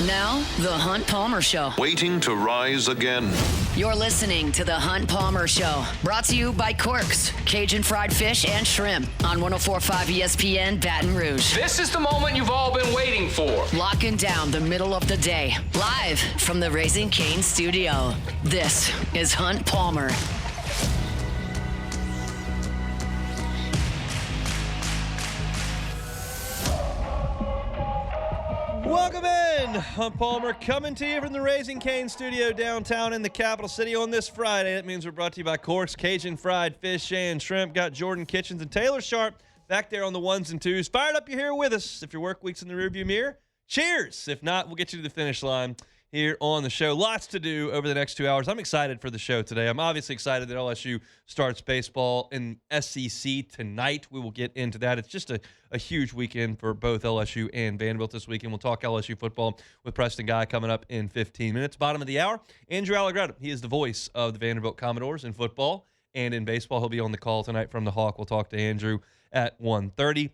Now, The Hunt Palmer Show. Waiting to rise again. You're listening to The Hunt Palmer Show. Brought to you by Quirks, Cajun fried fish and shrimp on 104.5 ESPN Baton Rouge. This is the moment you've all been waiting for. Locking down the middle of the day. Live from the Raising Cane studio. This is Hunt Palmer. Welcome in. Hunt Palmer coming to you from the Raising Cane studio downtown in the capital city on this Friday. That means we're brought to you by Corks, Cajun fried fish and shrimp. Got Jordan Kitchens and Taylor Sharp back there on the ones and twos. Fired up, you're here with us. If your work week's in the rearview mirror, cheers. If not, we'll get you to the finish line here on the show. Lots to do over the next 2 hours. I'm excited for the show today. I'm obviously excited that LSU starts baseball in SEC tonight. We will get into that. It's just a huge weekend for both LSU and Vanderbilt this weekend. We'll talk LSU football with Preston Guy coming up in 15 minutes. Bottom of the hour, Andrew Alagretta. He is the voice of the Vanderbilt Commodores in football and in baseball. He'll be on the call tonight from the Hawk. We'll talk to Andrew at 1:30.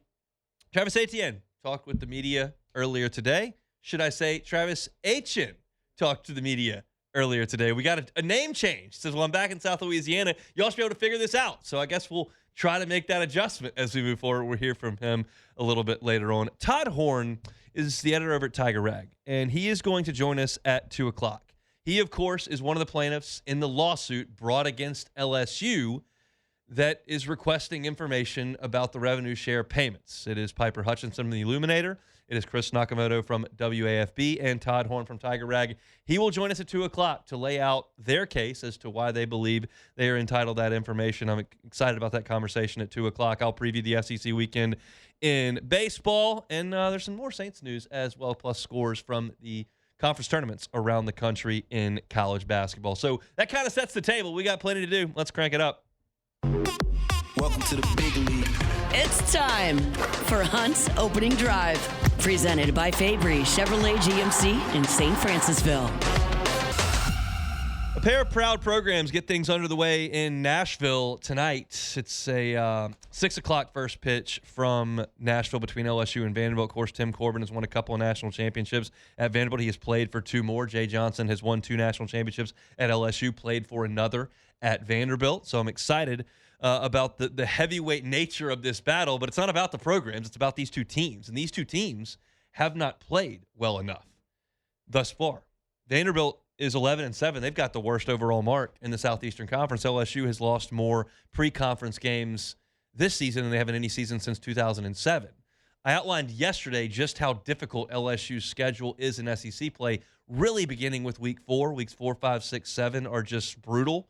Travis Etienne talked with the media earlier today. Should I say Travis Etienne talked to the media earlier today? We got a name change. Says, well, I'm back in South Louisiana. You all should be able to figure this out. So I guess we'll try to make that adjustment as we move forward. We'll hear from him a little bit later on. Todd Horn is the editor over at Tiger Rag, and he is going to join us at 2 o'clock. He, of course, is one of the plaintiffs in the lawsuit brought against LSU that is requesting information about the revenue share payments. It is Piper Hutchinson from the Illuminator. It is Chris Nakamoto from WAFB and Todd Horn from Tiger Rag. He will join us at 2 o'clock to lay out their case as to why they believe they are entitled to that information. I'm excited about that conversation at 2 o'clock. I'll preview the SEC weekend in baseball, and there's some more Saints news as well, plus scores from the conference tournaments around the country in college basketball. So that kind of sets the table. We got plenty to do. Let's crank it up. Welcome to the big league. It's time for Hunt's Opening Drive. Presented by Fabry Chevrolet GMC in St. Francisville. A pair of proud programs get things under the way in Nashville tonight. It's a 6 o'clock first pitch from Nashville between LSU and Vanderbilt. Of course, Tim Corbin has won a couple of national championships at Vanderbilt. He has played for 2 more. Jay Johnson has won 2 national championships at LSU, played for another at Vanderbilt. So I'm excited about the heavyweight nature of this battle, but it's not about the programs. It's about these two teams, and these two teams have not played well enough thus far. Vanderbilt is 11-7. They've got the worst overall mark in the Southeastern Conference. LSU has lost more pre-conference games this season than they have in any season since 2007. I outlined yesterday just how difficult LSU's schedule is in SEC play, really beginning with week 4. Weeks 4, 5, 6, 7 are just brutal.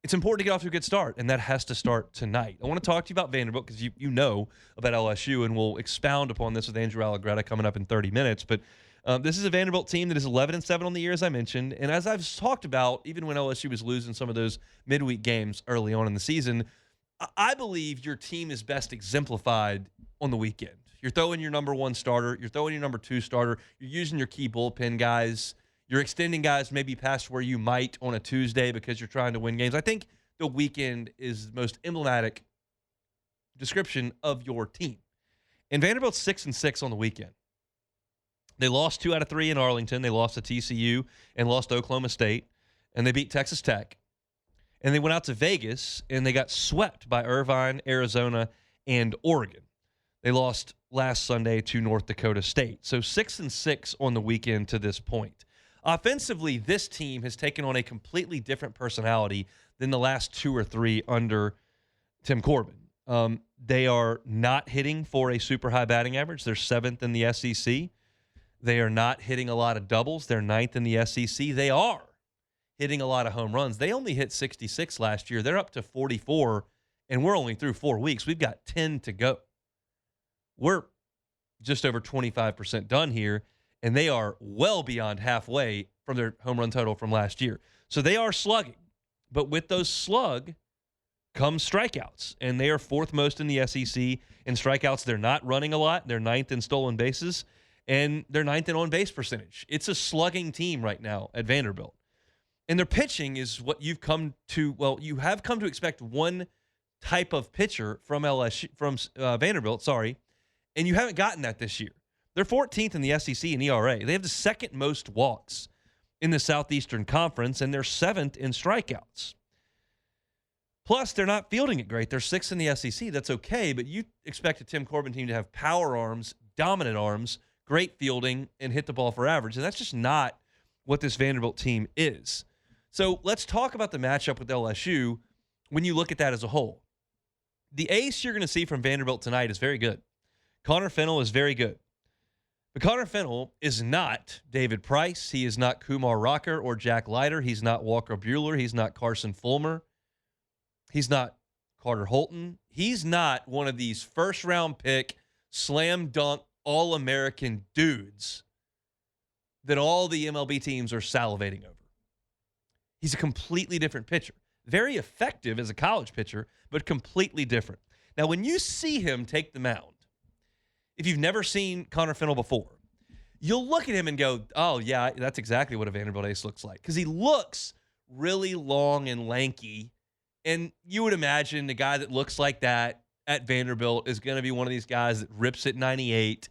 It's important to get off to a good start, and that has to start tonight. I want to talk to you about Vanderbilt because you know about LSU, and we'll expound upon this with Andrew Alagretta coming up in 30 minutes. But this is a Vanderbilt team that is 11-7 on the year, as I mentioned. And as I've talked about, even when LSU was losing some of those midweek games early on in the season, I believe your team is best exemplified on the weekend. You're throwing your number 1 starter. You're throwing your number 2 starter. You're using your key bullpen guys. You're extending guys maybe past where you might on a Tuesday because you're trying to win games. I think the weekend is the most emblematic description of your team. And Vanderbilt's 6-6 on the weekend. They lost 2 out of 3 in Arlington. They lost to TCU and lost to Oklahoma State. And they beat Texas Tech. And they went out to Vegas, and they got swept by Irvine, Arizona, and Oregon. They lost last Sunday to North Dakota State. So 6-6 on the weekend to this point. Offensively, this team has taken on a completely different personality than the last 2 or 3 under Tim Corbin. They are not hitting for a super high batting average. They're 7th in the SEC. They are not hitting a lot of doubles. They're 9th in the SEC. They are hitting a lot of home runs. They only hit 66 last year. They're up to 44, and we're only through 4 weeks. We've got 10 to go. We're just over 25% done here, and they are well beyond halfway from their home run total from last year. So they are slugging. But with those slug comes strikeouts, and they are 4th most in the SEC in strikeouts. They're not running a lot. They're 9th in stolen bases, and they're 9th in on-base percentage. It's a slugging team right now at Vanderbilt. And their pitching is what you've come to, well, you have come to expect one type of pitcher from Vanderbilt, and you haven't gotten that this year. They're 14th in the SEC in ERA. They have the second most walks in the Southeastern Conference, and they're 7th in strikeouts. Plus, they're not fielding it great. They're 6th in the SEC. That's okay, but you expect a Tim Corbin team to have power arms, dominant arms, great fielding, and hit the ball for average, and that's just not what this Vanderbilt team is. So let's talk about the matchup with LSU when you look at that as a whole. The ace you're going to see from Vanderbilt tonight is very good. Connor Fennell is very good. But Connor Fennell is not David Price. He is not Kumar Rocker or Jack Leiter. He's not Walker Buehler. He's not Carson Fulmer. He's not Carter Holton. He's not one of these first-round pick, slam dunk, all-American dudes that all the MLB teams are salivating over. He's a completely different pitcher. Very effective as a college pitcher, but completely different. Now, when you see him take the mound, if you've never seen Connor Fennell before, you'll look at him and go, oh, yeah, that's exactly what a Vanderbilt ace looks like. Because he looks really long and lanky. And you would imagine the guy that looks like that at Vanderbilt is going to be one of these guys that rips at 98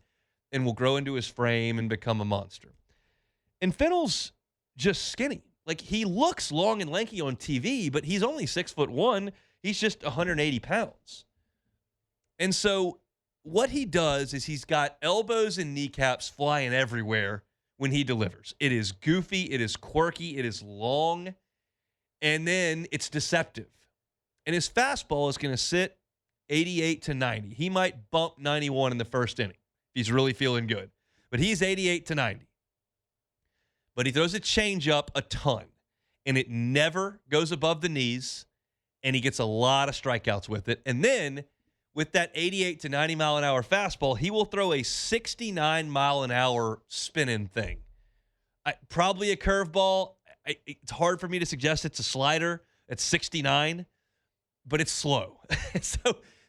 and will grow into his frame and become a monster. And Fennell's just skinny. Like, he looks long and lanky on TV, but he's only 6'1". He's just 180 pounds. And so what he does is he's got elbows and kneecaps flying everywhere when he delivers. It is goofy, it is quirky, it is long, and then it's deceptive. And his fastball is going to sit 88 to 90. He might bump 91 in the first inning if he's really feeling good. But he's 88 to 90. But he throws a changeup a ton, and it never goes above the knees, and he gets a lot of strikeouts with it. And then with that 88 to 90 mile an hour fastball, he will throw a 69 mile an hour spinning thing. Probably a curveball. It's hard for me to suggest it's a slider at 69, but it's slow.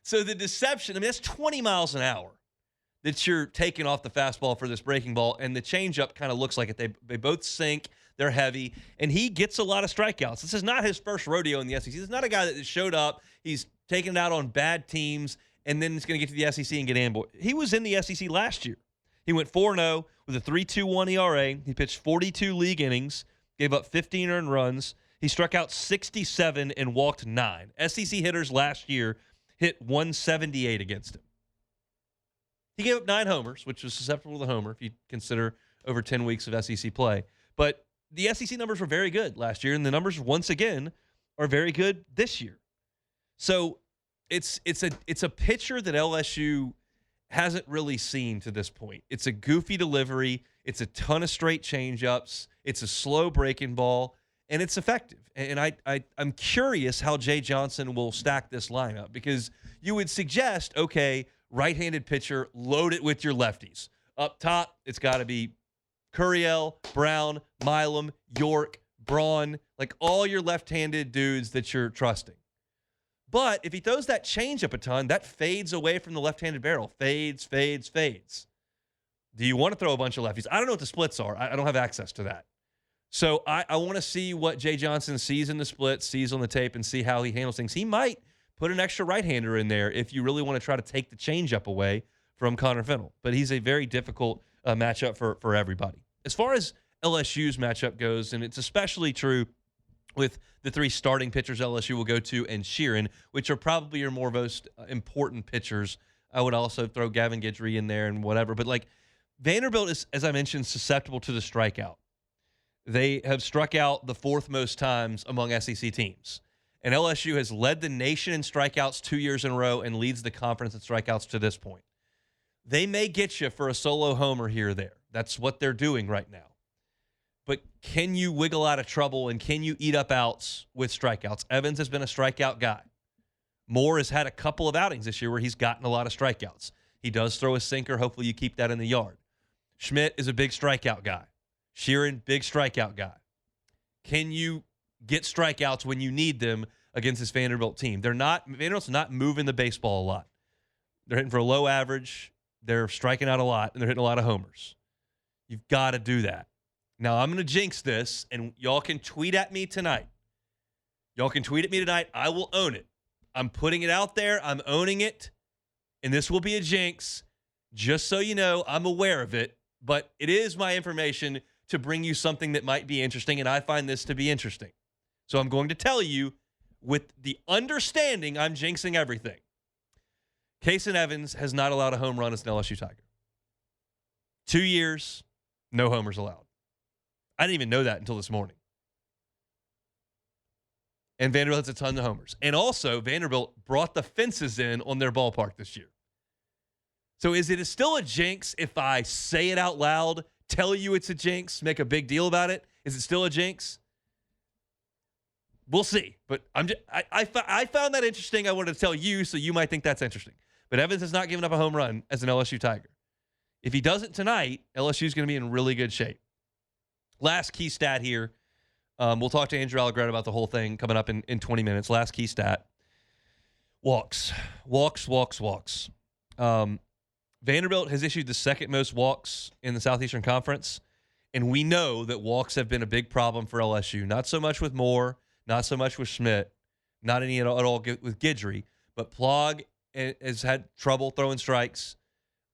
So the deception, I mean, that's 20 miles an hour that you're taking off the fastball for this breaking ball, and the changeup kind of looks like it. They both sink. They're heavy, and he gets a lot of strikeouts. This is not his first rodeo in the SEC. This is not a guy that showed up. He's taken it out on bad teams, and then he's going to get to the SEC and get ambush. He was in the SEC last year. He went 4-0 with a 3.21 ERA. He pitched 42 league innings, gave up 15 earned runs. He struck out 67 and walked 9. SEC hitters last year hit 178 against him. He gave up 9 homers, which was susceptible to the homer if you consider over 10 weeks of SEC play. But the SEC numbers were very good last year, and the numbers, once again, are very good this year. So it's a pitcher that LSU hasn't really seen to this point. It's a goofy delivery. It's a ton of straight changeups. It's a slow breaking ball, and it's effective. And I'm curious how Jay Johnson will stack this lineup, because you would suggest, okay, right-handed pitcher, load it with your lefties. Up top, it's got to be Curiel, Brown, Milam, York, Braun, like all your left-handed dudes that you're trusting. But if he throws that changeup a ton, that fades away from the left-handed barrel. Fades. Do you want to throw a bunch of lefties? I don't know what the splits are. I don't have access to that. So I want to see what Jay Johnson sees in the splits, sees on the tape, and see how he handles things. He might put an extra right-hander in there if you really want to try to take the changeup away from Connor Fennell. But he's a very difficult matchup for everybody. As far as LSU's matchup goes, and it's especially true with the 3 starting pitchers LSU will go to and Sheeran, which are probably your most important pitchers. I would also throw Gavin Guidry in there and whatever. But, like, Vanderbilt is, as I mentioned, susceptible to the strikeout. They have struck out the 4th most times among SEC teams. And LSU has led the nation in strikeouts 2 years in a row and leads the conference in strikeouts to this point. They may get you for a solo homer here or there. That's what they're doing right now. But can you wiggle out of trouble, and can you eat up outs with strikeouts? Evans has been a strikeout guy. Moore has had a couple of outings this year where he's gotten a lot of strikeouts. He does throw a sinker. Hopefully you keep that in the yard. Schmidt is a big strikeout guy. Sheeran, big strikeout guy. Can you get strikeouts when you need them against this Vanderbilt team? Vanderbilt's not moving the baseball a lot. They're hitting for a low average. They're striking out a lot, and they're hitting a lot of homers. You've got to do that. Now, I'm going to jinx this, and y'all can tweet at me tonight. I will own it. I'm putting it out there. I'm owning it, and this will be a jinx. Just so you know, I'm aware of it, but it is my information to bring you something that might be interesting, and I find this to be interesting. So I'm going to tell you with the understanding I'm jinxing everything. Kason Evans has not allowed a home run as an LSU Tiger. 2 years, no homers allowed. I didn't even know that until this morning. And Vanderbilt has a ton of homers. And also, Vanderbilt brought the fences in on their ballpark this year. So is it still a jinx if I say it out loud, tell you it's a jinx, make a big deal about it? Is it still a jinx? We'll see. But I found that interesting. I wanted to tell you, so you might think that's interesting. But Evans has not given up a home run as an LSU Tiger. If he does it tonight, LSU is going to be in really good shape. Last key stat here. We'll talk to Andrew Alagretta about the whole thing coming up in 20 minutes. Last key stat. Walks. Vanderbilt has issued the second most walks in the Southeastern Conference, and we know that walks have been a big problem for LSU. Not so much with Moore, not so much with Schmidt, not any at all with Guidry, but Plog has had trouble throwing strikes.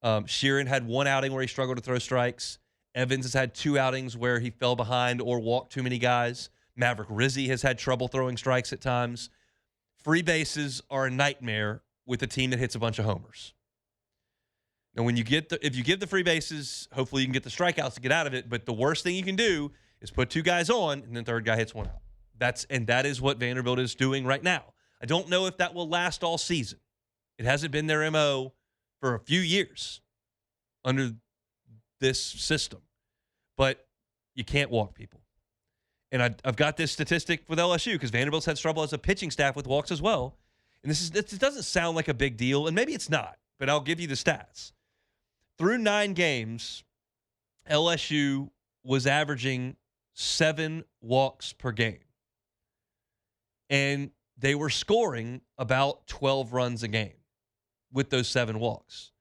Sheeran had one outing where he struggled to throw strikes. Evans has had 2 outings where he fell behind or walked too many guys. Maverick Rizzi has had trouble throwing strikes at times. Free bases are a nightmare with a team that hits a bunch of homers. Now, when if you give the free bases, hopefully you can get the strikeouts to get out of it. But the worst thing you can do is put 2 guys on, and then third guy hits one out. That is what Vanderbilt is doing right now. I don't know if that will last all season. It hasn't been their MO for a few years under this system. But you can't walk people. And I've got this statistic with LSU because Vanderbilt's had trouble as a pitching staff with walks as well. And this doesn't sound like a big deal, and maybe it's not, but I'll give you the stats. Through 9 games, LSU was averaging 7 walks per game. And they were scoring about 12 runs a game with those 7 walks.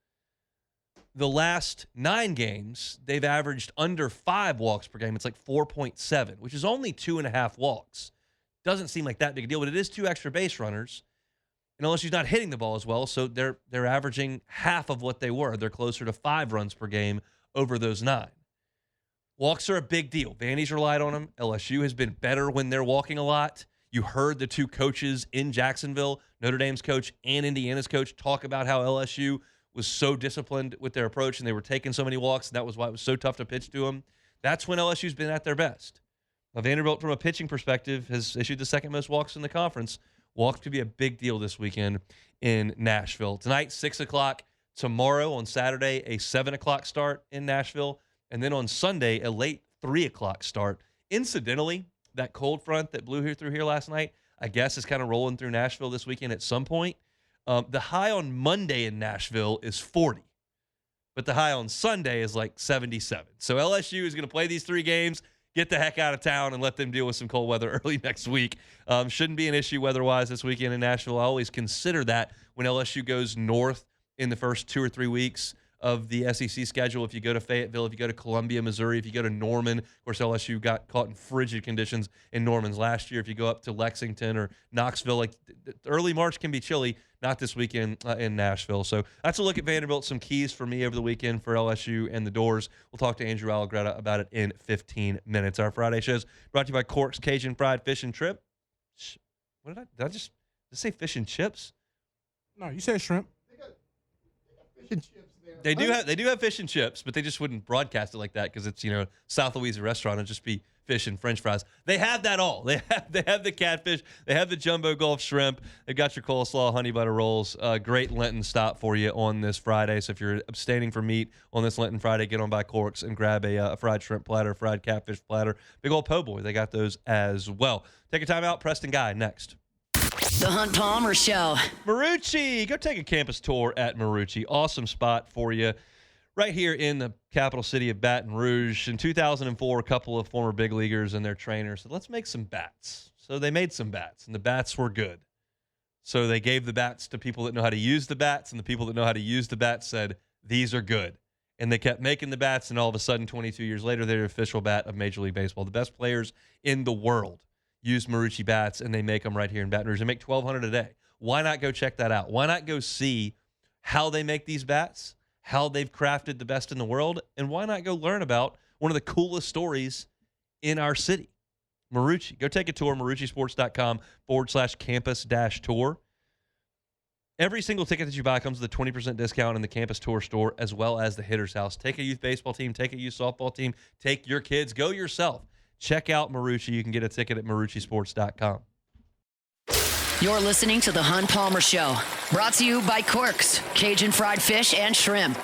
The last 9 games, they've averaged under 5 walks per game. It's like 4.7, which is only 2.5 walks. Doesn't seem like that big a deal, but it is 2 extra base runners. And LSU's not hitting the ball as well, so they're averaging half of what they were. They're closer to 5 runs per game over those 9. Walks are a big deal. Vandy's relied on them. LSU has been better when they're walking a lot. You heard the 2 coaches in Jacksonville, Notre Dame's coach and Indiana's coach, talk about how LSU was so disciplined with their approach and they were taking so many walks, and that was why it was so tough to pitch to them. That's when LSU's been at their best. Now, Vanderbilt, from a pitching perspective, has issued the second most walks in the conference. Walks could be a big deal this weekend in Nashville. Tonight, 6 o'clock. Tomorrow, on Saturday, a 7 o'clock start in Nashville. And then on Sunday, a late 3 o'clock start. Incidentally, that cold front that blew through here last night, I guess is kind of rolling through Nashville this weekend at some point. The high on Monday in Nashville is 40. But the high on Sunday is like 77. So LSU is going to play these 3 games, get the heck out of town, and let them deal with some cold weather early next week. Shouldn't be an issue weather-wise this weekend in Nashville. I always consider that when LSU goes north in the first 2 or 3 weeks of the SEC schedule. If you go to Fayetteville, if you go to Columbia, Missouri, if you go to Norman, of course, LSU got caught in frigid conditions in Norman's last year. If you go up to Lexington or Knoxville, like early March can be chilly. Not this weekend in Nashville. So that's a look at Vanderbilt. Some keys for me over the weekend for LSU and the Doors. We'll talk to Andrew Alagretta about it in 15 minutes. Our Friday show is brought to you by Cork's Cajun Fried Fish and Trip. What did I just say fish and chips? No, you said shrimp. Fish and chips there. They do have fish and chips, but they just wouldn't broadcast it like that because it's, South Louisa restaurant. It'd just be fish and French fries. They have that all. They have the catfish. They have the jumbo Gulf shrimp. They've got your coleslaw, honey butter rolls. Great Lenten stop for you on this Friday. So if you're abstaining from meat on this Lenten Friday, get on by Corks and grab a fried shrimp platter, fried catfish platter. Big old po' boy. They got those as well. Take a time out. Preston Guy next. The Hunt Palmer Show. Marucci. Go take a campus tour at Marucci. Awesome spot for you. Right here in the capital city of Baton Rouge. In 2004, a couple of former big leaguers and their trainers said, let's make some bats. So they made some bats, and the bats were good. So they gave the bats to people that know how to use the bats, and the people that know how to use the bats said, these are good. And they kept making the bats, and all of a sudden, 22 years later, they're the official bat of Major League Baseball. The best players in the world use Marucci bats, and they make them right here in Baton Rouge. They make $1,200 a day. Why not go check that out? Why not go see how they make these bats, how they've crafted the best in the world, and why not go learn about one of the coolest stories in our city? Marucci. Go take a tour, maruccisports.com/campus-tour. Every single ticket that you buy comes with a 20% discount in the Campus Tour store, as well as the Hitter's House. Take a youth baseball team, take a youth softball team, take your kids, go yourself. Check out Marucci. You can get a ticket at maruccisports.com. You're listening to The Hunt Palmer Show, brought to you by Corks, Cajun fried fish and shrimp.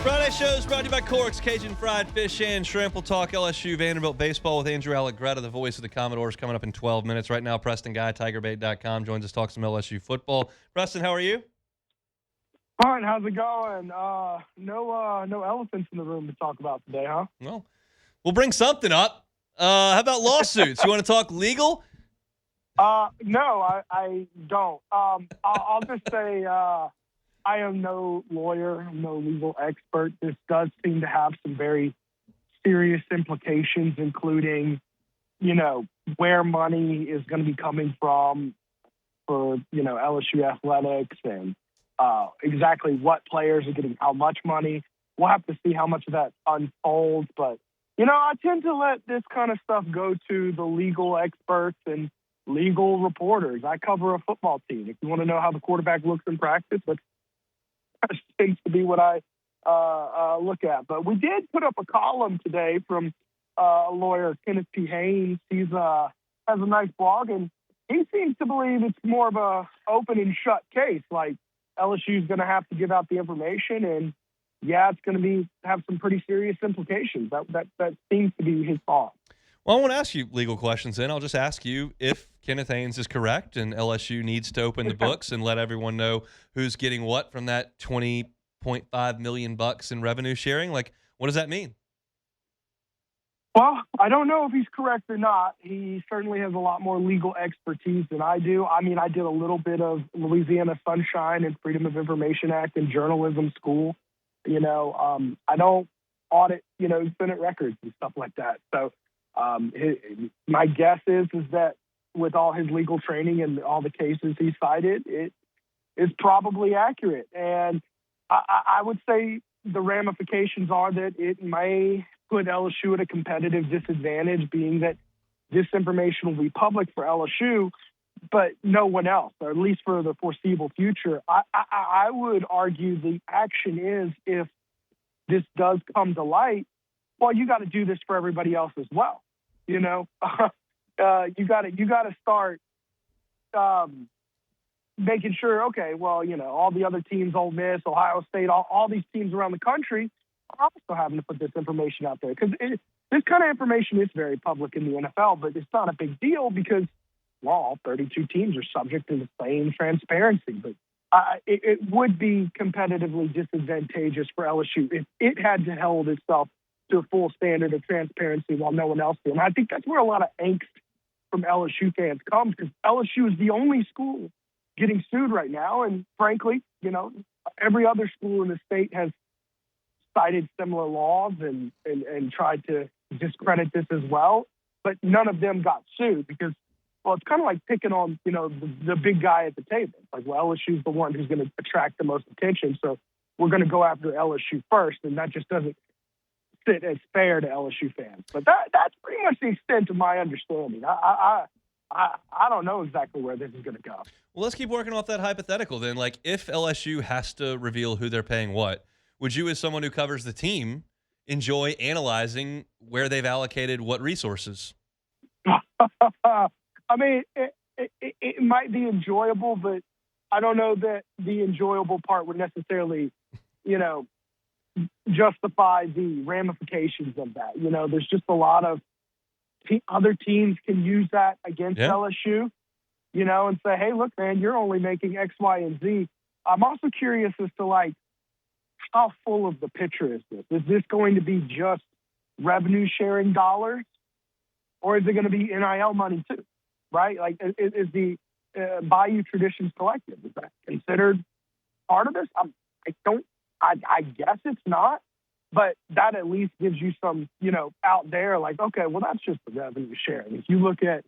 Friday shows brought to you by Corks, Cajun fried fish and shrimp. We'll talk LSU Vanderbilt baseball with Andrew Alagretta, the voice of the Commodores, coming up in 12 minutes. Right now, Preston Guy, TigerBait.com, joins us to talk some LSU football. Preston, how are you? Fine, how's it going? No elephants in the room to talk about today, huh? Well, we'll bring something up. How about lawsuits? You want to talk legal? No, I don't. I'll just say I am no lawyer, I'm no legal expert. This does seem to have some very serious implications, including, where money is going to be coming from for, LSU athletics and exactly what players are getting how much money. We'll have to see how much of that unfolds. But, I tend to let this kind of stuff go to the legal experts and legal reporters. I cover a football team. If you want to know how the quarterback looks in practice, that seems to be what I look at. But we did put up a column today from a lawyer, Kenneth P. Haynes. He's has a nice blog, and he seems to believe it's more of a open and shut case. Like LSU is going to have to give out the information, and it's going to have some pretty serious implications. That seems to be his thought. Well, I won't ask you legal questions then. I'll just ask you if Kenneth Haynes is correct and LSU needs to open the books and let everyone know who's getting what from that $20.5 million in revenue sharing. Like, what does that mean? Well, I don't know if he's correct or not. He certainly has a lot more legal expertise than I do. I mean, I did a little bit of Louisiana Sunshine and Freedom of Information Act in journalism school. I don't audit, Senate records and stuff like that. So, my guess is that with all his legal training and all the cases he cited, it is probably accurate. And I would say the ramifications are that it may put LSU at a competitive disadvantage, being that this information will be public for LSU, but no one else, or at least for the foreseeable future. I would argue the action is, if this does come to light, well, you got to do this for everybody else as well. You got to start making sure, okay, well, all the other teams, Ole Miss, Ohio State, all these teams around the country are also having to put this information out there, because this kind of information is very public in the NFL, but it's not a big deal because, well, all 32 teams are subject to the same transparency. But it would be competitively disadvantageous for LSU if it had to hold itself to a full standard of transparency while no one else did. And I think that's where a lot of angst from LSU fans comes, because LSU is the only school getting sued right now. And frankly, every other school in the state has cited similar laws and tried to discredit this as well. But none of them got sued because, well, it's kind of like picking on, the big guy at the table. It's like, well, LSU's the one who's going to attract the most attention, so we're going to go after LSU first. And that just doesn't sit as fair to LSU fans. But that's pretty much the extent of my understanding. I don't know exactly where this is going to go. Well, let's keep working off that hypothetical then. Like, if LSU has to reveal who they're paying what, would you, as someone who covers the team, enjoy analyzing where they've allocated what resources? I mean, it might be enjoyable, but I don't know that the enjoyable part would necessarily, justify the ramifications of that. There's just a lot of other teams can use that against LSU, and say, hey, look, man, you're only making X, Y, and Z. I'm also curious as to, how full of the picture is this? Is this going to be just revenue sharing dollars, or is it going to be NIL money too? right? Like, is the Bayou Traditions Collective, is that considered part of this? I guess it's not, but that at least gives you some, out there, like, okay, well, that's just the revenue sharing. If you look at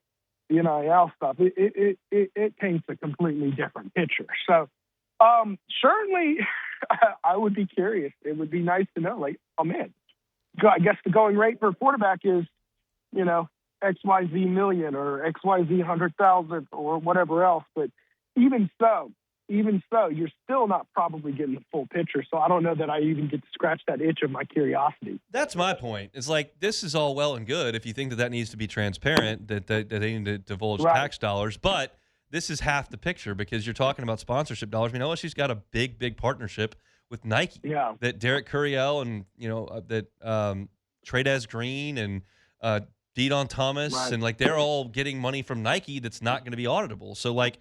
the NIL stuff, it paints a completely different picture. So certainly I would be curious. It would be nice to know, like, oh, man, I guess the going rate for a quarterback is, XYZ million or XYZ 100,000 or whatever else. But even so, you're still not probably getting the full picture. So I don't know that I even get to scratch that itch of my curiosity. That's my point. It's like, this is all well and good if you think that needs to be transparent, that they need to divulge tax dollars. But this is half the picture because you're talking about sponsorship dollars. I mean, LSU's got a big partnership with Nike. Yeah. That Derek Curiel and, Tradez Green and Deadon Thomas and, like, they're all getting money from Nike that's not going to be auditable. So, like,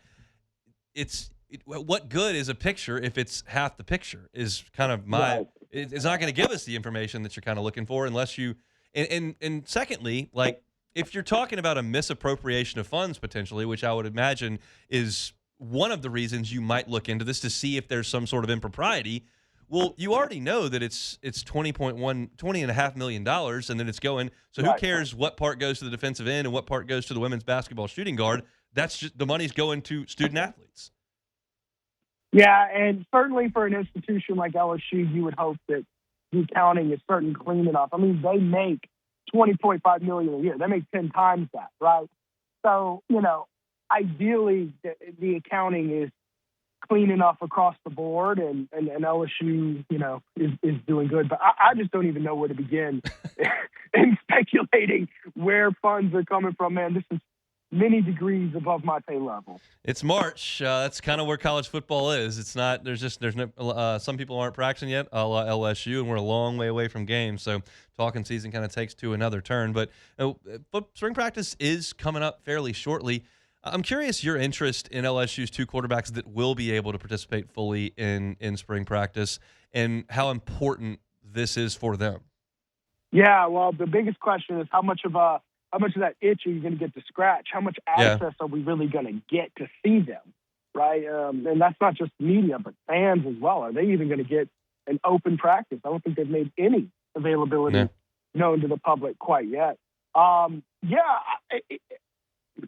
what good is a picture if it's half the picture is kind of my it's not going to give us the information that you're kind of looking for unless you and secondly, like, if you're talking about a misappropriation of funds potentially, which I would imagine is one of the reasons you might look into this to see if there's some sort of impropriety. Well, you already know that it's $20.5 million, and then it's going. So who cares what part goes to the defensive end and what part goes to the women's basketball shooting guard? That's just the money's going to student athletes. Yeah, and certainly for an institution like LSU, you would hope that the accounting is certainly clean enough. I mean, they make $20.5 million a year. They make 10 times that, right? So, ideally, the accounting is clean enough across the board, and LSU, is doing good. But I just don't even know where to begin in speculating where funds are coming from. Man, this is many degrees above my pay level. It's March. That's kind of where college football is. It's not. There's no. Some people aren't practicing yet, a la LSU, and we're a long way away from games. So talking season kind of takes to another turn. But spring practice is coming up fairly shortly. I'm curious your interest in LSU's two quarterbacks that will be able to participate fully in spring practice and how important this is for them. Yeah, well, the biggest question is how much of that itch are you going to get to scratch? How much access are we really going to get to see them, right? And that's not just media, but fans as well. Are they even going to get an open practice? I don't think they've made any availability known to the public quite yet.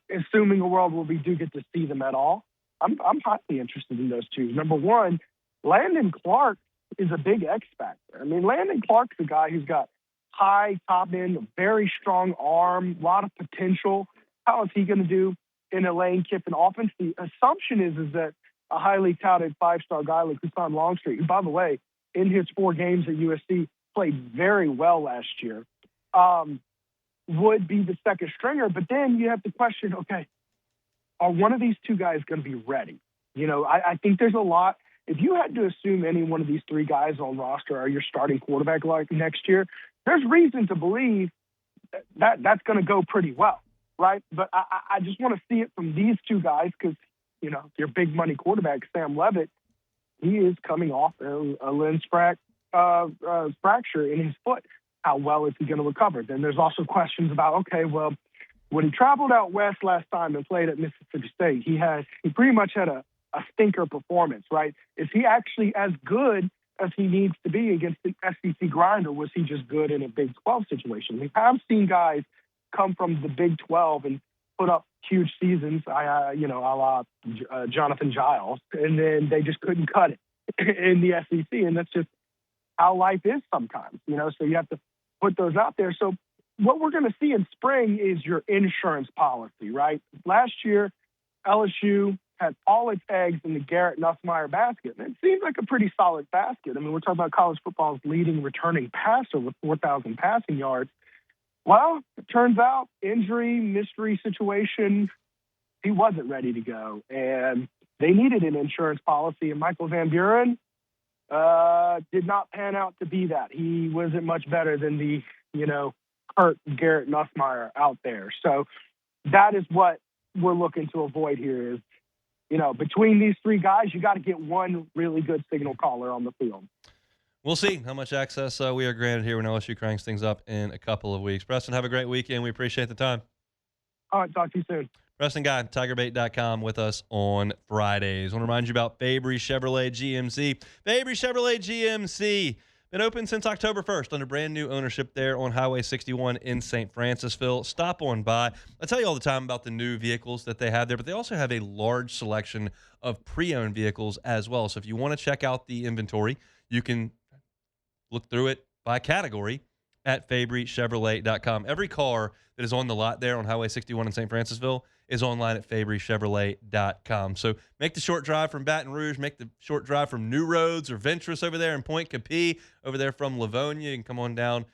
Assuming a world where we do get to see them at all, I'm highly interested in those two. Number one, Landon Clark is a big X factor. I mean, Landon Clark's a guy who's got high top end, a very strong arm, a lot of potential. How is he going to do in a Lane Kiffin offense? The assumption is that a highly touted five-star guy like Hassan Longstreet, who, by the way, in his 4 games at USC, played very well last year, would be the second stringer. But then you have to question, okay, are one of these two guys going to be ready? I think there's a lot. If you had to assume any one of these 3 guys on roster are your starting quarterback like next year, there's reason to believe that that's going to go pretty well, right? But I just want to see it from these 2 guys because, your big money quarterback, Sam Levitt, he is coming off a lens fracture in his foot. How well is he going to recover? Then there's also questions about, okay, well, when he traveled out west last time and played at Mississippi State, he pretty much had a stinker performance, right? Is he actually as good as he needs to be against the SEC grind, or was he just good in a Big 12 situation? We have seen guys come from the Big 12 and put up huge seasons, a la Jonathan Giles, and then they just couldn't cut it in the SEC, and that's just how life is sometimes, so you have to put those out there. So what we're going to see in spring is your insurance policy, right? Last year, LSU had all its eggs in the Garrett Nussmeier basket. And it seemed like a pretty solid basket. I mean, we're talking about college football's leading returning passer with 4,000 passing yards. Well, it turns out injury, mystery situation, he wasn't ready to go. And they needed an insurance policy, and Michael Van Buren did not pan out to be that. He wasn't much better than the, hurt Garrett Nussmeier out there. So that is what we're looking to avoid here is, between these 3 guys, you got to get one really good signal caller on the field. We'll see how much access we are granted here when LSU cranks things up in a couple of weeks. Preston, have a great weekend. We appreciate the time. All right, talk to you soon. Preston Guy, TigerBait.com with us on Fridays. I want to remind you about Fabry Chevrolet GMC. Fabry Chevrolet GMC. Been open since October 1st under brand new ownership there on Highway 61 in St. Francisville. Stop on by. I tell you all the time about the new vehicles that they have there, but they also have a large selection of pre-owned vehicles as well. So if you want to check out the inventory, you can look through it by category at FabryChevrolet.com. Every car that is on the lot there on Highway 61 in St. Francisville is online at FabryChevrolet.com. So make the short drive from Baton Rouge, make the short drive from New Roads or Ventress over there in Point Capee, over there from Livonia. You can come on down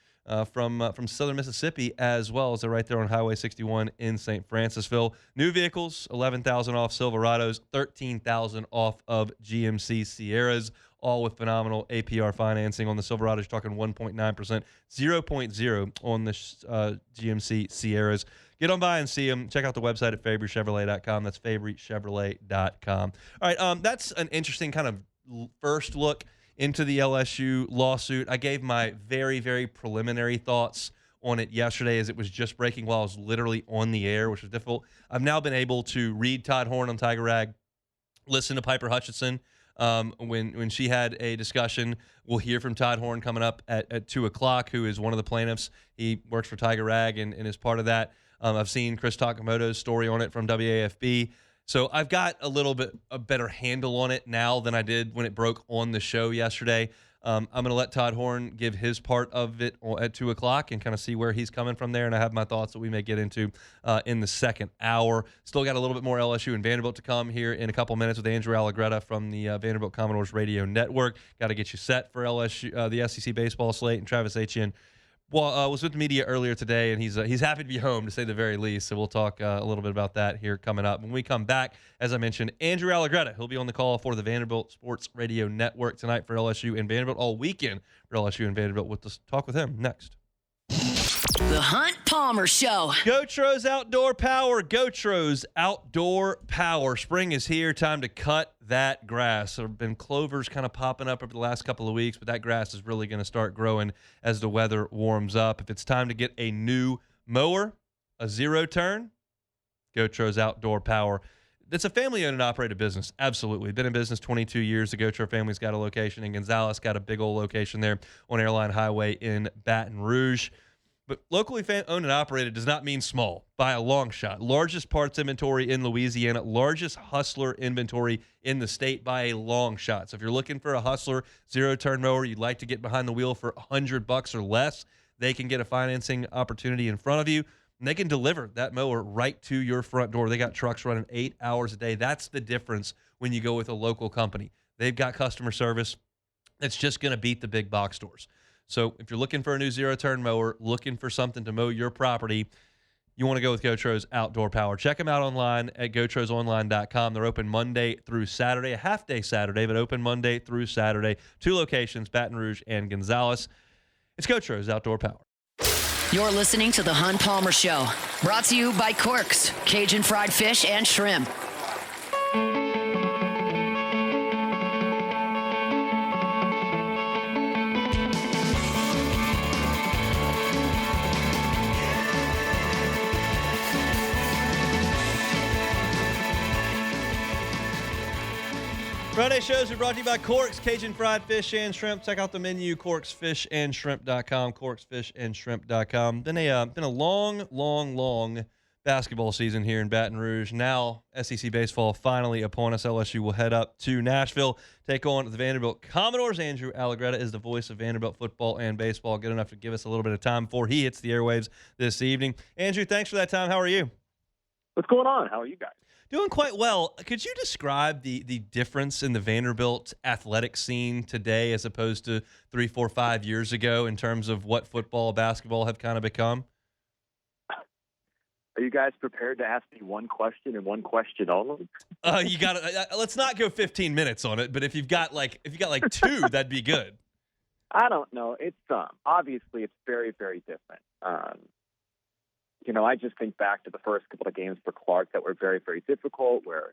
from southern Mississippi as well, as they're right there on Highway 61 in St. Francisville. New vehicles, $11,000 off Silverados, $13,000 off of GMC Sierras, all with phenomenal APR financing. On the Silverados, you're talking 1.9%, 0.0 on the GMC Sierras. Get on by and see them. Check out the website at FabryChevrolet.com. That's FabryChevrolet.com. All right, that's an interesting kind of first look into the LSU lawsuit. I gave my very, very preliminary thoughts on it yesterday as it was just breaking while I was literally on the air, which was difficult. I've now been able to read Todd Horn on Tiger Rag, listen to Piper Hutchinson when she had a discussion. We'll hear from Todd Horn coming up at 2 o'clock, who is one of the plaintiffs. He works for Tiger Rag and is part of that. I've seen Chris Takamoto's story on it from WAFB. So I've got a better handle on it now than I did when it broke on the show yesterday. I'm going to let Todd Horn give his part of it at 2 o'clock and kind of see where he's coming from there. And I have my thoughts that we may get into in the second hour. Still got a little bit more LSU and Vanderbilt to come here in a couple minutes with Andrew Alagretta from the Vanderbilt Commodores Radio Network. Got to get you set for LSU, the SEC baseball slate, and Travis Etienne. Well, was with the media earlier today, and he's happy to be home, to say the very least. So we'll talk a little bit about that here coming up. When we come back, as I mentioned, Andrew Alagretta. He'll be on the call for the Vanderbilt Sports Radio Network tonight for LSU and Vanderbilt, all weekend for LSU and Vanderbilt. We'll talk with him next. The Hunt Palmer Show. Gotros Outdoor Power. Gotros Outdoor Power. Spring is here. Time to cut that grass. There have been clovers kind of popping up over the last couple of weeks, but that grass is really going to start growing as the weather warms up. If it's time to get a new mower, a zero turn, Gotros Outdoor Power. It's a family-owned and operated business. Absolutely. Been in business 22 years. The Gotro family's got a location in Gonzales, got a big old location there on Airline Highway in Baton Rouge. But locally owned and operated does not mean small by a long shot. Largest parts inventory in Louisiana, largest Hustler inventory in the state by a long shot. So if you're looking for a Hustler zero-turn mower, you'd like to get behind the wheel for $100 or less, they can get a financing opportunity in front of you, and they can deliver that mower right to your front door. They got trucks running 8 hours a day. That's the difference when you go with a local company. They've got customer service that's just going to beat the big box stores. So if you're looking for a new zero-turn mower, looking for something to mow your property, you want to go with Gotros Outdoor Power. Check them out online at GoTrosOnline.com. They're open Monday through Saturday, a half-day Saturday, but open Monday through Saturday. 2 locations, Baton Rouge and Gonzales. It's Gotros Outdoor Power. You're listening to The Hunt Palmer Show. Brought to you by Corks, Cajun fried fish and shrimp. Friday shows are brought to you by Corks, Cajun fried fish and shrimp. Check out the menu, corksfishandshrimp.com, corksfishandshrimp.com. Been a long basketball season here in Baton Rouge. Now SEC baseball finally upon us. LSU will head up to Nashville, take on the Vanderbilt Commodores. Andrew Alagretta is the voice of Vanderbilt football and baseball. Good enough to give us a little bit of time before he hits the airwaves this evening. Andrew, thanks for that time. How are you? What's going on? How are you guys? Doing quite well. Could you describe the difference in the Vanderbilt athletic scene today as opposed to 3, 4, 5 years ago in terms of what football, basketball have kind of become? Are you guys prepared to ask me one question and one question only? You got to let's not go 15 minutes on it, but if you've got like 2, that'd be good. I don't know. It's obviously it's very, very different. I just think back to the first couple of games for Clark that were very, very difficult, where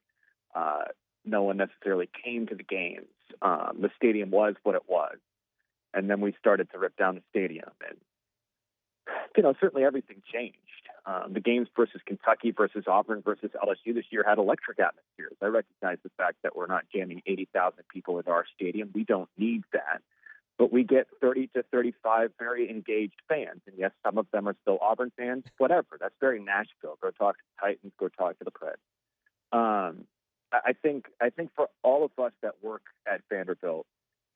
no one necessarily came to the games. The stadium was what it was. And then we started to rip down the stadium. And certainly everything changed. The games versus Kentucky versus Auburn versus LSU this year had electric atmospheres. I recognize the fact that we're not jamming 80,000 people into our stadium. We don't need that. But we get 30 to 35 very engaged fans. And yes, some of them are still Auburn fans, whatever. That's very Nashville. Go talk to the Titans, go talk to the Preds. I think for all of us that work at Vanderbilt,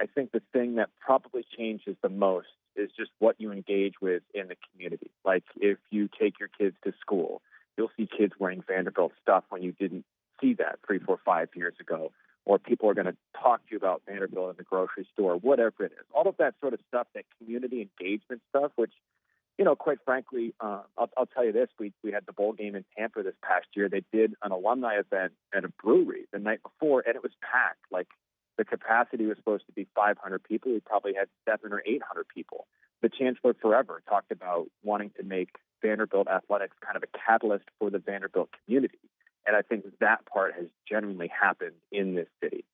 I think the thing that probably changes the most is just what you engage with in the community. Like if you take your kids to school, you'll see kids wearing Vanderbilt stuff when you didn't see that 3, 4, 5 years ago. Or people are going to talk to you about Vanderbilt in the grocery store, whatever it is. All of that sort of stuff, that community engagement stuff, which, quite frankly, I'll tell you this. We had the bowl game in Tampa this past year. They did an alumni event at a brewery the night before, and it was packed. Like the capacity was supposed to be 500 people. We probably had 700 or 800 people. The Chancellor forever talked about wanting to make Vanderbilt athletics kind of a catalyst for the Vanderbilt community. And I think that part has genuinely happened in this city.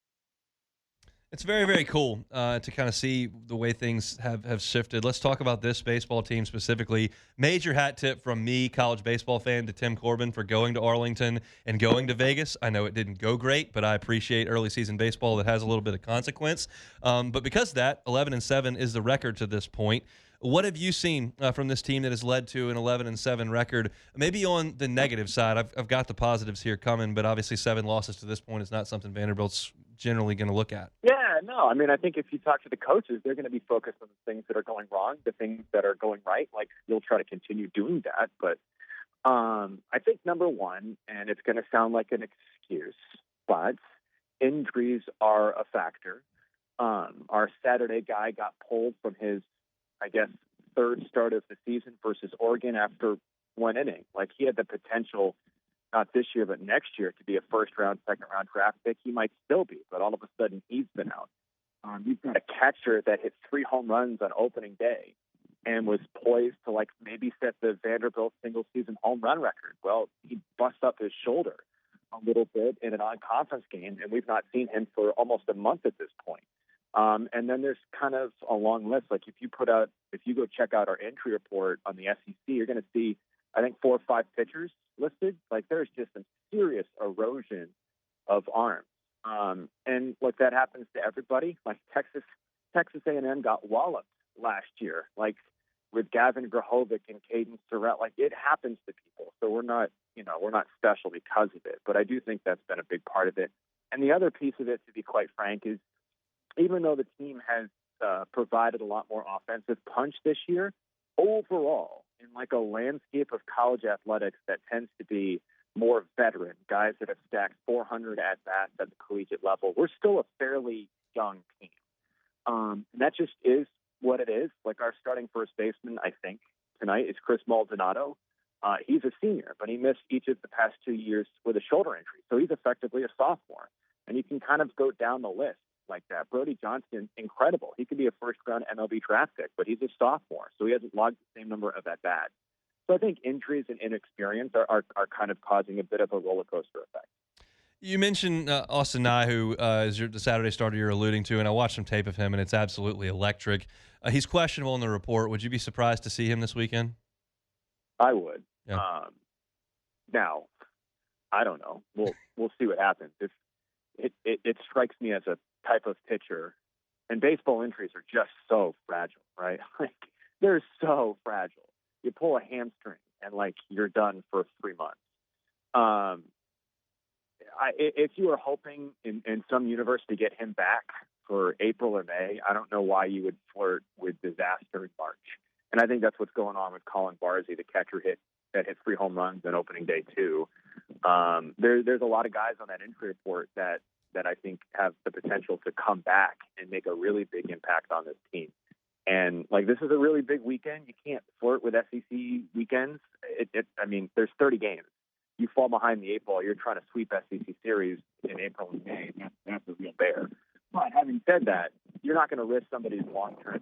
It's very, very cool to kind of see the way things have shifted. Let's talk about this baseball team specifically. Major hat tip from me, college baseball fan, to Tim Corbin for going to Arlington and going to Vegas. I know it didn't go great, but I appreciate early season baseball that has a little bit of consequence. But because of that, 11-7 is the record to this point. What have you seen from this team that has led to an 11-7 record? Maybe on the negative side, I've got the positives here coming, but obviously 7 losses to this point is not something Vanderbilt's generally going to look at. Yeah, no. I mean, I think if you talk to the coaches, they're going to be focused on the things that are going wrong, the things that are going right. Like, you'll try to continue doing that. But I think number one, and it's going to sound like an excuse, but injuries are a factor. Our Saturday guy got pulled from his, I guess, third start of the season versus Oregon after 1 inning. Like, he had the potential, not this year, but next year, to be a first-round, second-round draft pick. He might still be, but all of a sudden he's been out. You've got a catcher that hit 3 home runs on opening day and was poised to, like, maybe set the Vanderbilt single-season home run record. Well, he bust up his shoulder a little bit in an on-conference game, and we've not seen him for almost a month at this point. And then there's kind of a long list. Like if you go check out our entry report on the SEC, you're going to see, I think, 4 or 5 pitchers listed. Like there's just some serious erosion of arms. And look, that happens to everybody. Like Texas A&M got walloped last year, like with Gavin Grahovic and Caden Surratt. Like it happens to people. So we're not special because of it. But I do think that's been a big part of it. And the other piece of it, to be quite frank, is even though the team has provided a lot more offensive punch this year, overall, in like a landscape of college athletics that tends to be more veteran, guys that have stacked 400 at-bats at the collegiate level, we're still a fairly young team. And that just is what it is. Like our starting first baseman, I think, tonight is Chris Maldonado. He's a senior, but he missed each of the past 2 years with a shoulder injury. So he's effectively a sophomore. And you can kind of go down the list like that. Brody Johnston, incredible. He could be a first-round MLB draft pick, but he's a sophomore, so he hasn't logged the same number of at-bats. So I think injuries and inexperience are kind of causing a bit of a roller coaster effect. You mentioned Austin Nye, who is the Saturday starter you're alluding to, and I watched some tape of him, and it's absolutely electric. He's questionable in the report. Would you be surprised to see him this weekend? I would. Yeah. Now, I don't know. We'll see what happens. It strikes me as a type of pitcher, and baseball injuries are just so fragile, right? Like they're so fragile. You pull a hamstring and like you're done for 3 months. If you were hoping in some universe to get him back for April or May, I don't know why you would flirt with disaster in March. And I think that's what's going on with Colin Barzy, the catcher that hit 3 home runs on opening day too. There's a lot of guys on that injury report that I think have the potential to come back and make a really big impact on this team. And like, this is a really big weekend. You can't flirt with SEC weekends. I mean, there's 30 games. You fall behind the 8 ball, you're trying to sweep SEC series in April and May. That's a real bear. But having said that, you're not going to risk somebody's long-term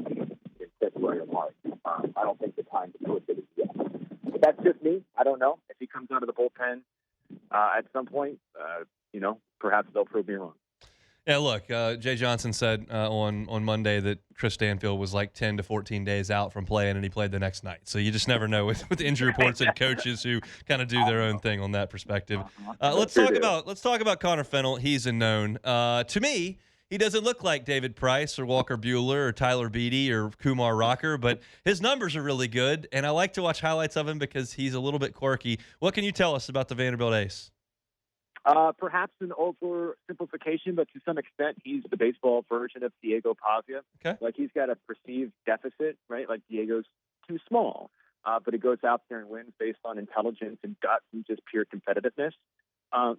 in February or March. I don't think the time to do it is yet. But that's just me. I don't know. If he comes out of the bullpen at some point, perhaps they'll prove me wrong. Yeah, look, Jay Johnson said on Monday that Chris Stanfield was like 10 to 14 days out from playing, and he played the next night. So you just never know with injury reports and coaches who kind of do their own thing on that perspective. Let's talk about Connor Fennell. He's a known. To me, he doesn't look like David Price or Walker Bueller or Tyler Beatty or Kumar Rocker, but his numbers are really good, and I like to watch highlights of him because he's a little bit quirky. What can you tell us about the Vanderbilt ace? Perhaps an oversimplification, but to some extent, he's the baseball version of Diego Pavia. Okay. Like, he's got a perceived deficit, right? Like, Diego's too small, but he goes out there and wins based on intelligence and guts and just pure competitiveness.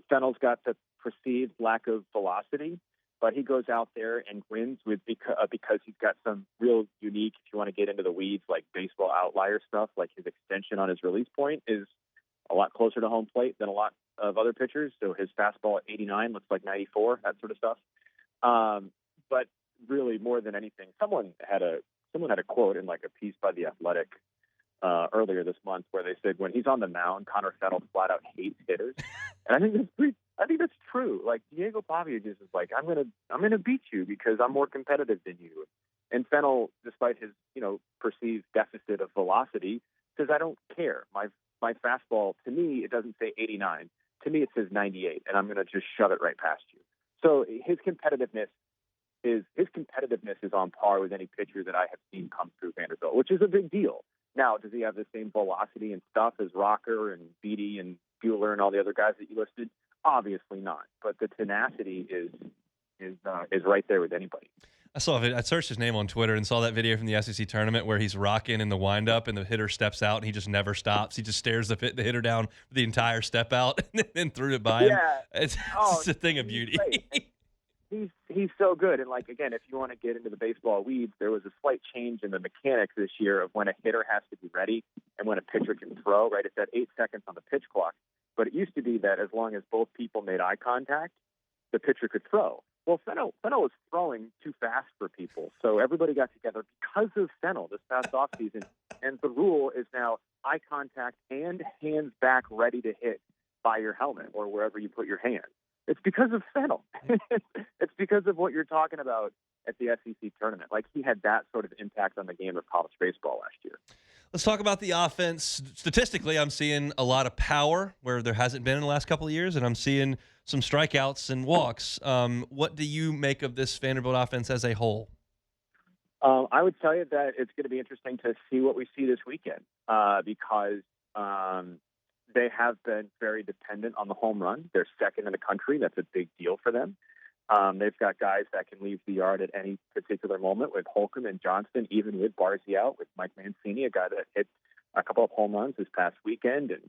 Fennell's got the perceived lack of velocity, but he goes out there and wins because he's got some real unique, if you want to get into the weeds, like baseball outlier stuff, like his extension on his release point is a lot closer to home plate than a lot of other pitchers. So his fastball at 89 looks like 94, that sort of stuff. But really, more than anything, someone had a quote in like a piece by The Athletic earlier this month where they said when he's on the mound, Connor Fennell flat out hates hitters. And I think that's true. Like, Diego Pavia just is like, I'm gonna beat you because I'm more competitive than you. And Fennell, despite his perceived deficit of velocity, says I don't care. My fastball, to me, it doesn't say 89. To me, it says 98, and I'm going to just shove it right past you. So his competitiveness is on par with any pitcher that I have seen come through Vanderbilt, which is a big deal. Now, does he have the same velocity and stuff as Rocker and Beatty and Bueller and all the other guys that you listed? Obviously not. But the tenacity is right there with anybody. I searched his name on Twitter and saw that video from the SEC tournament where he's rocking in the windup and the hitter steps out and he just never stops. He just stares the hitter down for the entire step out and then threw it by him. It's a thing of beauty. He's so good. And, like, again, if you want to get into the baseball weeds, there was a slight change in the mechanics this year of when a hitter has to be ready and when a pitcher can throw, right? It's at 8 seconds on the pitch clock. But it used to be that as long as both people made eye contact, the pitcher could throw. Well, Fennell was throwing too fast for people, so everybody got together because of Fennell this past offseason, and the rule is now eye contact and hands back ready to hit by your helmet or wherever you put your hand. It's because of Fennell. It's because of what you're talking about at the SEC tournament. Like, he had that sort of impact on the game of college baseball last year. Let's talk about the offense. Statistically, I'm seeing a lot of power where there hasn't been in the last couple of years, and I'm seeing some strikeouts and walks. What do you make of this Vanderbilt offense as a whole? I would tell you that it's going to be interesting to see what we see this weekend because they have been very dependent on the home run. They're second in the country. That's a big deal for them. They've got guys that can leave the yard at any particular moment with Holcomb and Johnston, even with Barzy out, with Mike Mancini, a guy that hit a couple of home runs this past weekend. And,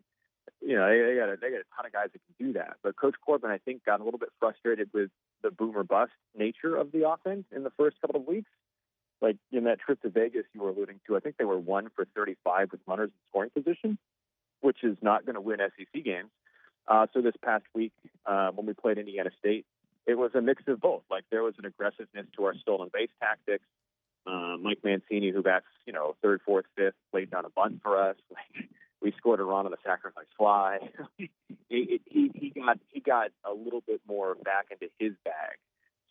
they got a ton of guys that can do that. But Coach Corbin, I think, got a little bit frustrated with the boom or bust nature of the offense in the first couple of weeks. Like, in that trip to Vegas you were alluding to, I think they were 1 for 35 with runners in scoring position, which is not going to win SEC games. So this past week, when we played Indiana State, it was a mix of both. Like, there was an aggressiveness to our stolen base tactics. Mike Mancini, who bats, third, fourth, fifth, laid down a bunt for us. Like, we scored a run on the sacrifice fly. He got a little bit more back into his bag.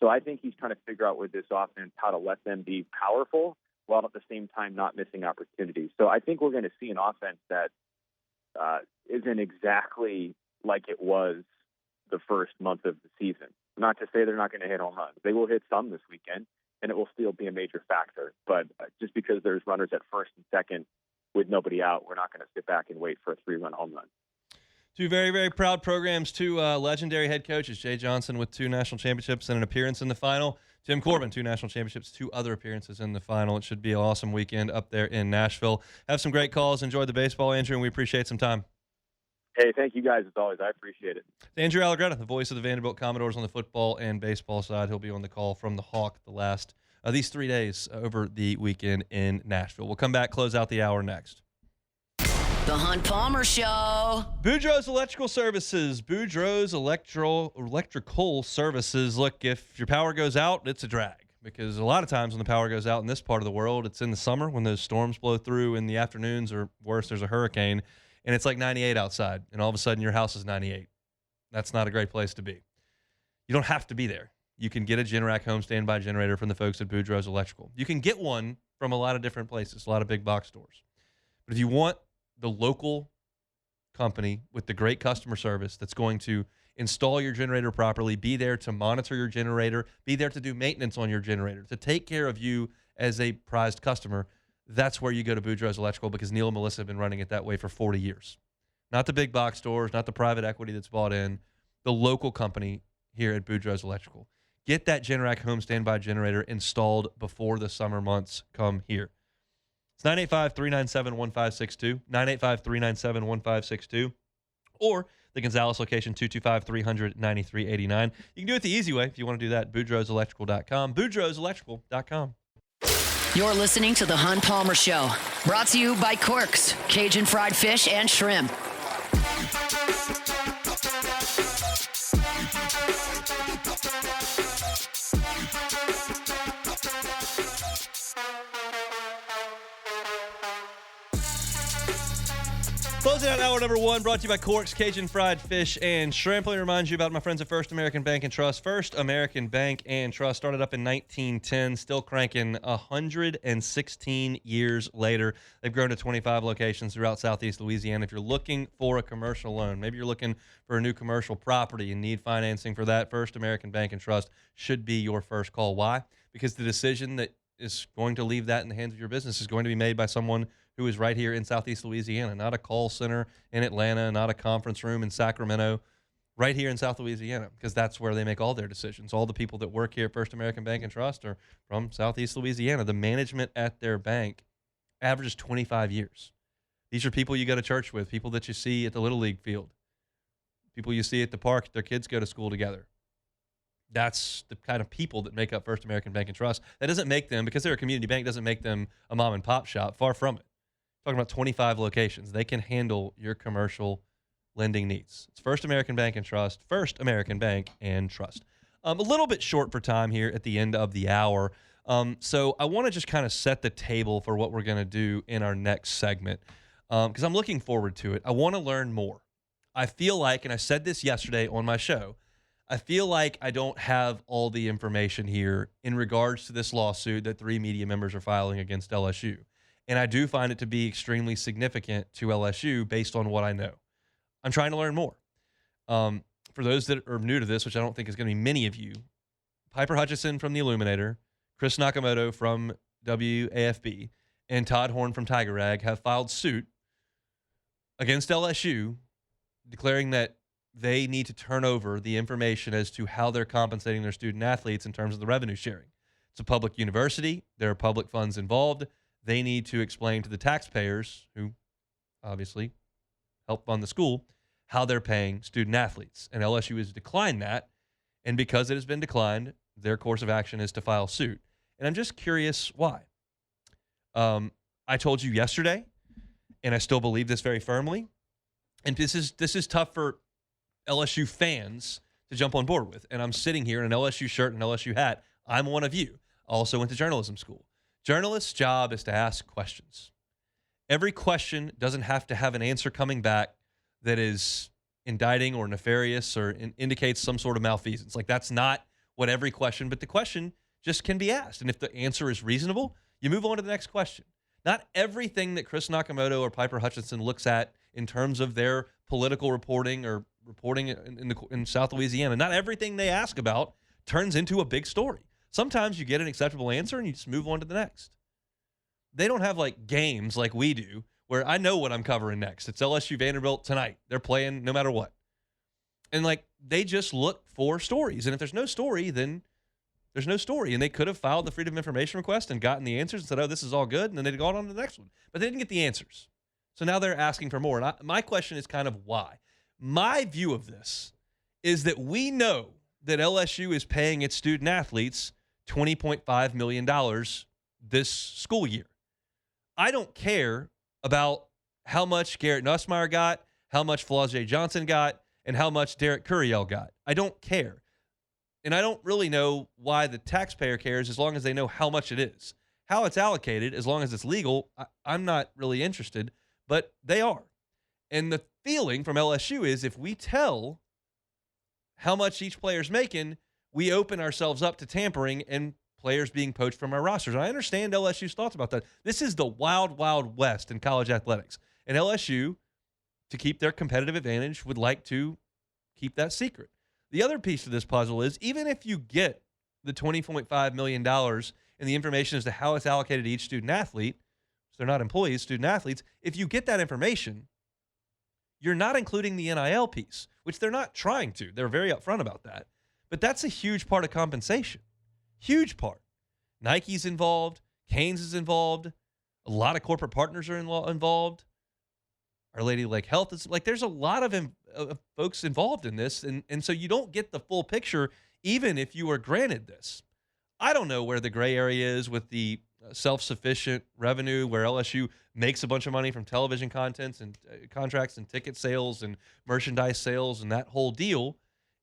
So I think he's trying to figure out with this offense how to let them be powerful while at the same time not missing opportunities. So I think we're going to see an offense that isn't exactly like it was the first month of the season. Not to say they're not going to hit home runs. They will hit some this weekend, and it will still be a major factor. But just because there's runners at first and second with nobody out, we're not going to sit back and wait for a 3-run home run. Two very, very proud programs, two legendary head coaches, Jay Johnson with 2 national championships and an appearance in the final. Tim Corbin, 2 national championships, 2 other appearances in the final. It should be an awesome weekend up there in Nashville. Have some great calls. Enjoy the baseball, Andrew, and we appreciate some time. Hey, thank you guys as always. I appreciate it. Andrew Alagretta, the voice of the Vanderbilt Commodores on the football and baseball side. He'll be on the call from the Hawk these 3 days over the weekend in Nashville. We'll come back, close out the hour next. The Hunt Palmer Show. Boudreaux's Electrical Services. Boudreaux's Electrical Services. Look, if your power goes out, it's a drag. Because a lot of times when the power goes out in this part of the world, it's in the summer when those storms blow through in the afternoons, or worse, there's a hurricane, and it's like 98 outside, and all of a sudden your house is 98. That's not a great place to be. You don't have to be there. you can get a Generac home standby generator from the folks at Boudreaux's Electrical. You can get one from a lot of different places, a lot of big box stores. But if you want the local company with the great customer service that's going to install your generator properly, be there to monitor your generator, be there to do maintenance on your generator, to take care of you as a prized customer, that's where you go to Boudreaux's Electrical, because Neil and Melissa have been running it that way for 40 years. Not the big box stores, not the private equity that's bought in, the local company here at Boudreaux's Electrical. Get that Generac home standby generator installed before the summer months come here. It's 985-397-1562, 985-397-1562, or the Gonzales location, 225-300-9389. You can do it the easy way if you want to do that, boudreauxelectrical.com, boudreauxelectrical.com. You're listening to The Hunt Palmer Show, brought to you by Corks, Cajun fried fish and shrimp. Closing out hour number 1, brought to you by Corks, Cajun fried fish and shrimp. Let me remind you about my friends at First American Bank and Trust. First American Bank and Trust started up in 1910, still cranking 116 years later. They've grown to 25 locations throughout Southeast Louisiana. If you're looking for a commercial loan, maybe you're looking for a new commercial property and need financing for that, First American Bank and Trust should be your first call. Why? Because the decision that is going to leave that in the hands of your business is going to be made by someone who is right here in Southeast Louisiana, not a call center in Atlanta, not a conference room in Sacramento, right here in South Louisiana, because that's where they make all their decisions. All the people that work here at First American Bank and Trust are from Southeast Louisiana. The management at their bank averages 25 years. These are people you go to church with, people that you see at the Little League field, people you see at the park, their kids go to school together. That's the kind of people that make up First American Bank and Trust. That doesn't make them, because they're a community bank, doesn't make them a mom and pop shop. Far from it. Talking about 25 locations. They can handle your commercial lending needs. It's First American Bank and Trust. First American Bank and Trust. A little bit short for time here at the end of the hour. So I want to just kind of set the table for what we're going to do in our next segment, because I'm looking forward to it. I want to learn more. I feel like, and I said this yesterday on my show, I feel like I don't have all the information here in regards to this lawsuit that 3 media members are filing against LSU. And I do find it to be extremely significant to LSU based on what I know. I'm trying to learn more. For those that are new to this, which I don't think is going to be many of you, Piper Hutchison from The Illuminator, Chris Nakamoto from WAFB, and Todd Horn from Tiger Rag have filed suit against LSU, declaring that they need to turn over the information as to how they're compensating their student athletes in terms of the revenue sharing. It's a public university. There are public funds involved. They need to explain to the taxpayers, who obviously help fund the school, how they're paying student athletes. And LSU has declined that. And because it has been declined, their course of action is to file suit. And I'm just curious why. I told you yesterday, and I still believe this very firmly, and this is tough for LSU fans to jump on board with. And I'm sitting here in an LSU shirt and an LSU hat. I'm one of you. I also went to journalism school. Journalists' job is to ask questions. Every question doesn't have to have an answer coming back that is indicting or nefarious or indicates some sort of malfeasance. Like, that's not what every question, but the question just can be asked. And if the answer is reasonable, you move on to the next question. Not everything that Chris Nakamoto or Piper Hutchison looks at in terms of their political reporting or reporting in South Louisiana, not everything they ask about turns into a big story. Sometimes you get an acceptable answer and you just move on to the next. They don't have like games like we do where I know what I'm covering next. It's LSU Vanderbilt tonight. They're playing no matter what. And like, they just look for stories. And if there's no story, then there's no story. And they could have filed the Freedom of Information request and gotten the answers and said, oh, this is all good. And then they'd gone on to the next one. But they didn't get the answers. So now they're asking for more. And my question is kind of why. My view of this is that we know that LSU is paying its student athletes $20.5 million this school year. I don't care about how much Garrett Nussmeier got, how much Flau'jae Johnson got, and how much Derek Curiel got. I don't care. And I don't really know why the taxpayer cares as long as they know how much it is. How it's allocated, as long as it's legal, I'm not really interested, but they are. And the feeling from LSU is if we tell how much each player's making, we open ourselves up to tampering and players being poached from our rosters. And I understand LSU's thoughts about that. This is the wild, wild west in college athletics. And LSU, to keep their competitive advantage, would like to keep that secret. The other piece of this puzzle is, even if you get the $20.5 million and the information as to how it's allocated to each student athlete, so they're not employees, student athletes, if you get that information, you're not including the NIL piece, which they're not trying to. They're very upfront about that. But that's a huge part of compensation. Huge part. Nike's involved. Canes is involved. A lot of corporate partners are involved. Our Lady Lake Health is like, there's a lot of folks involved in this. And so you don't get the full picture, even if you are granted this. I don't know where the gray area is with the self-sufficient revenue, where LSU makes a bunch of money from television contents and contracts and ticket sales and merchandise sales and that whole deal.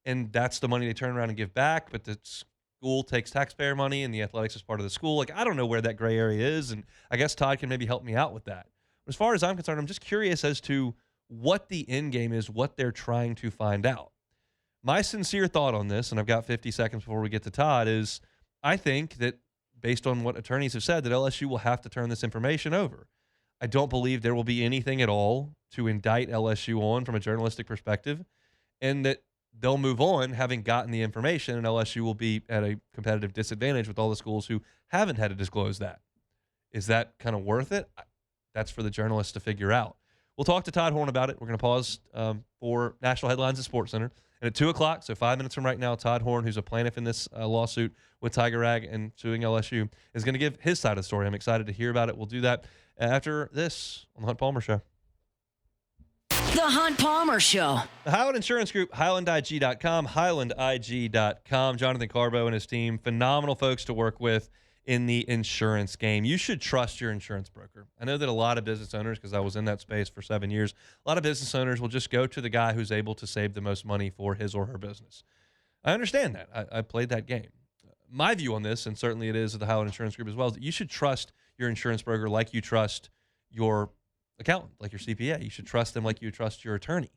And that's the money they turn around and give back. But the school takes taxpayer money and the athletics is part of the school. Like, I don't know where that gray area is. And I guess Todd can maybe help me out with that. As far as I'm concerned, I'm just curious as to what the end game is, what they're trying to find out. My sincere thought on this, and I've got 50 seconds before we get to Todd, is I think that based on what attorneys have said, that LSU will have to turn this information over. I don't believe there will be anything at all to indict LSU on from a journalistic perspective, and that they'll move on having gotten the information, and LSU will be at a competitive disadvantage with all the schools who haven't had to disclose that. Is that kind of worth it? That's for the journalists to figure out. We'll talk to Todd Horn about it. We're going to pause for National Headlines at SportsCenter. And at 2 o'clock, so 5 minutes from right now, Todd Horn, who's a plaintiff in this lawsuit with Tiger Rag and suing LSU, is going to give his side of the story. I'm excited to hear about it. We'll do that after this on The Hunt Palmer Show. The Hunt Palmer Show. The Highland Insurance Group, HighlandIG.com, HighlandIG.com. Jonathan Carbo and his team, phenomenal folks to work with in the insurance game. You should trust your insurance broker. I know that a lot of business owners, because I was in that space for 7 years, a lot of business owners will just go to the guy who's able to save the most money for his or her business. I understand that. I played that game. My view on this, and certainly it is of the Highland Insurance Group as well, is that you should trust your insurance broker like you trust your accountant, like your CPA. You should trust them like you trust your attorney,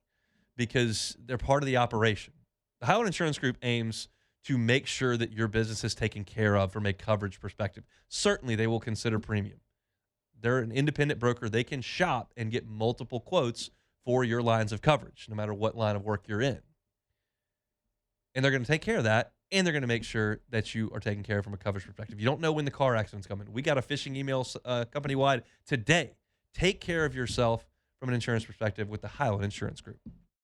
because they're part of the operation. The Highland Insurance Group aims to make sure that your business is taken care of from a coverage perspective. Certainly, they will consider premium. They're an independent broker. They can shop and get multiple quotes for your lines of coverage, no matter what line of work you're in. And they're going to take care of that, and they're going to make sure that you are taken care of from a coverage perspective. You don't know when the car accident's coming. We got a phishing email company-wide today. Take care of yourself from an insurance perspective with the Highland Insurance Group.